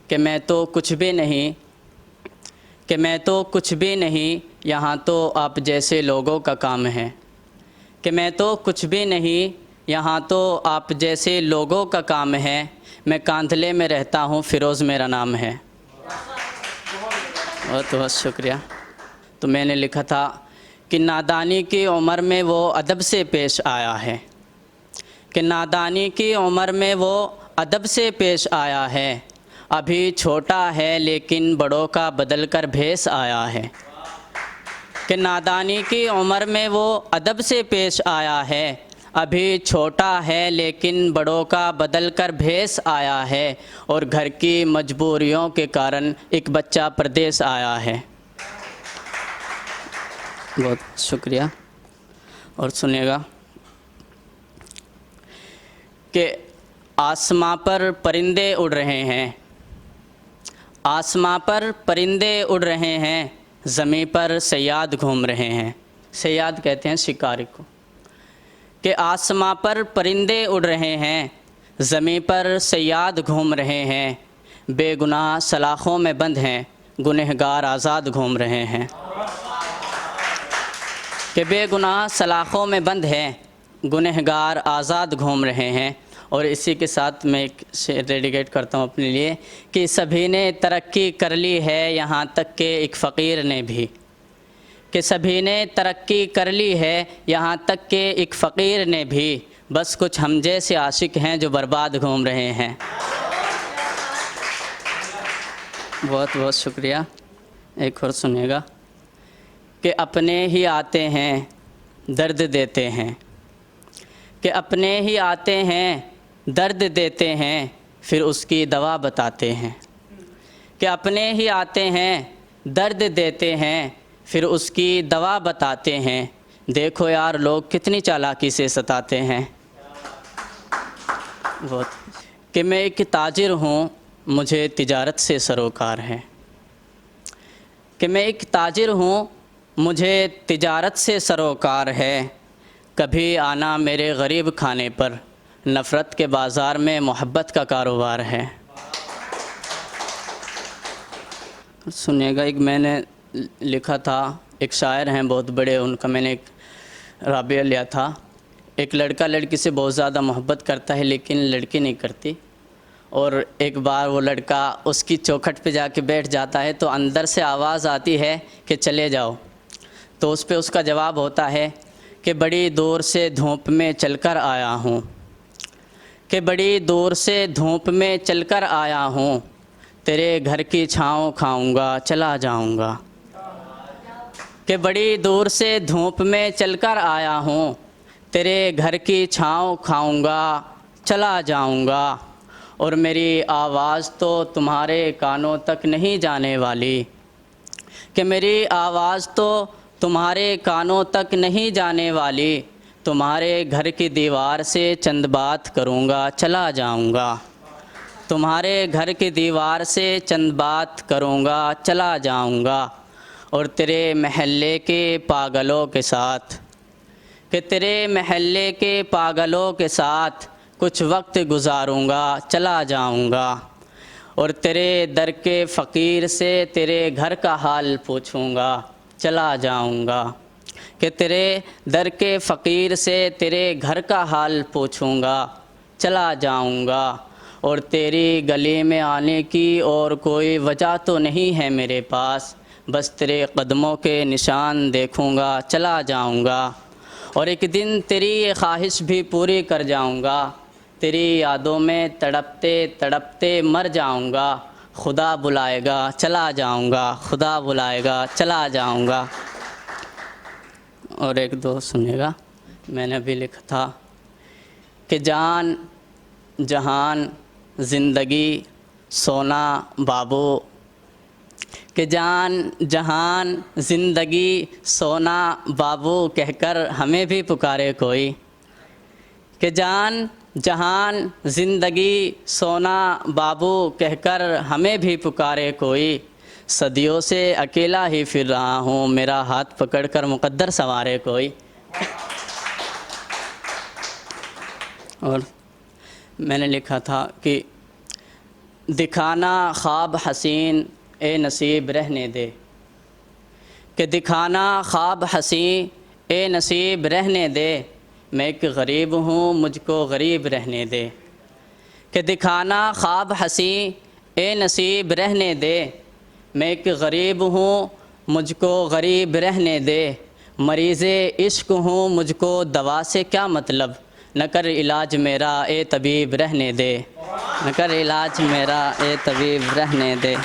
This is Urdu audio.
کہ میں تو کچھ بھی نہیں، کہ میں تو کچھ بھی نہیں، یہاں تو آپ جیسے لوگوں کا کام ہے، کہ میں تو کچھ بھی نہیں، یہاں تو آپ جیسے لوگوں کا کام ہے، میں کاندھلے میں رہتا ہوں، فیروز میرا نام ہے۔ بہت بہت شکریہ۔ تو میں نے لکھا تھا کہ نادانی کی عمر میں وہ ادب سے پیش آیا ہے، کہ نادانی کی عمر میں وہ ادب سے پیش آیا ہے، ابھی چھوٹا ہے لیکن بڑوں کا بدل کر بھیس آیا ہے، کہ نادانی کی عمر میں وہ ادب سے پیش آیا ہے، ابھی چھوٹا ہے لیکن بڑوں کا بدل کر بھیس آیا ہے، اور گھر کی مجبوریوں کے کارن ایک بچہ پردیس آیا ہے۔ بہت شکریہ۔ اور سنیے گا کہ آسماں پر پرندے اڑ رہے ہیں، آسماں پر پرندے اڑ رہے ہیں، زمیں پر صیاد گھوم رہے ہیں۔ صیاد کہتے ہیں شکاری کو۔ کہ آسماں پر پرندے اڑ رہے ہیں، زمیں پر صیاد گھوم رہے ہیں، بے گناہ سلاخوں میں بند ہیں، گنہگار آزاد گھوم رہے ہیں۔ کہ بے گناہ سلاخوں میں بند ہیں، گنہگار آزاد گھوم رہے ہیں۔ اور اسی کے ساتھ میں ایک شعر ڈیڈیکیٹ کرتا ہوں اپنے لیے کہ سبھی نے ترقی کر لی ہے یہاں تک کہ ایک فقیر نے بھی، کہ سبھی نے ترقی کر لی ہے یہاں تک کہ ایک فقیر نے بھی، بس کچھ ہم جیسے عاشق ہیں جو برباد گھوم رہے ہیں۔ بہت بہت شکریہ۔ ایک اور سنیے گا کہ اپنے ہی آتے ہیں درد دیتے ہیں، کہ اپنے ہی آتے ہیں درد دیتے ہیں، پھر اس کی دوا بتاتے ہیں، کہ اپنے ہی آتے ہیں درد دیتے ہیں، پھر اس کی دوا بتاتے ہیں، دیکھو یار لوگ کتنی چالاکی سے ستاتے ہیں۔ بہت کہ میں ایک تاجر ہوں، مجھے تجارت سے سروکار ہے، کہ میں ایک تاجر ہوں، مجھے تجارت سے سروکار ہے، کبھی آنا میرے غریب کھانے پر، نفرت کے بازار میں محبت کا کاروبار ہے۔ سنیے گا، ایک میں نے لکھا تھا، ایک شاعر ہیں بہت بڑے، ان کا میں نے ایک رابعہ لیا تھا۔ ایک لڑکا لڑکی سے بہت زیادہ محبت کرتا ہے لیکن لڑکی نہیں کرتی، اور ایک بار وہ لڑکا اس کی چوکھٹ پہ جا کے بیٹھ جاتا ہے تو اندر سے آواز آتی ہے کہ چلے جاؤ، تو اس پہ اس کا جواب ہوتا ہے کہ بڑی دور سے دھوپ میں چل کر آیا ہوں، کہ بڑی دور سے دھوپ میں چل کر آیا ہوں، تیرے گھر کی چھاؤں کھاؤں گا چلا جاؤں گا، کہ بڑی دور سے دھوپ میں چل کر آیا ہوں، تیرے گھر کی چھاؤں کھاؤں گا چلا جاؤں گا، اور میری آواز تو تمہارے کانوں تک نہیں جانے والی، کہ میری آواز تو تمہارے کانوں تک نہیں جانے والی، تمہارے گھر کی دیوار سے چند بات کروں گا چلا جاؤں گا، تمہارے گھر کی دیوار سے چند بات کروں گا چلا جاؤں گا، اور تیرے محلے کے پاگلوں کے ساتھ، کہ تیرے محلے کے پاگلوں کے ساتھ کچھ وقت گزاروں گا چلا جاؤں گا، اور تیرے در کے فقیر سے تیرے گھر کا حال پوچھوں گا چلا جاؤں گا، کہ تیرے در کے فقیر سے تیرے گھر کا حال پوچھوں گا چلا جاؤں گا، اور تیری گلی میں آنے کی اور کوئی وجہ تو نہیں ہے میرے پاس، بس تیرے قدموں کے نشان دیکھوں گا چلا جاؤں گا، اور ایک دن تیری یہ خواہش بھی پوری کر جاؤں گا، تیری یادوں میں تڑپتے تڑپتے مر جاؤں گا، خدا بلائے گا چلا جاؤں گا، خدا بلائے گا چلا جاؤں گا۔ اور ایک دو سنیے گا، میں نے ابھی لکھا تھا کہ جان جہان زندگی سونا بابو، کہ جان جہان زندگی سونا بابو کہہ کر ہمیں بھی پکارے کوئی، کہ جان جہان زندگی سونا بابو کہہ کر ہمیں بھی پکارے کوئی، صدیوں سے اکیلا ہی پھر رہا ہوں، میرا ہاتھ پکڑ کر مقدر سنوارے کوئی۔ اور میں نے لکھا تھا کہ دکھانا خواب حسین اے نصیب رہنے دے، کہ دکھانا خواب حسین اے نصیب رہنے دے، میں ایک غریب ہوں مجھ کو غریب رہنے دے، کہ دکھانا خواب حسین اے نصیب رہنے دے، میں ایک غریب ہوں مجھ کو غریب رہنے دے، مریض عشق ہوں مجھ کو دوا سے کیا مطلب، نہ کر علاج میرا اے طبیب رہنے دے، نہ کر علاج میرا اے طبیب رہنے دے۔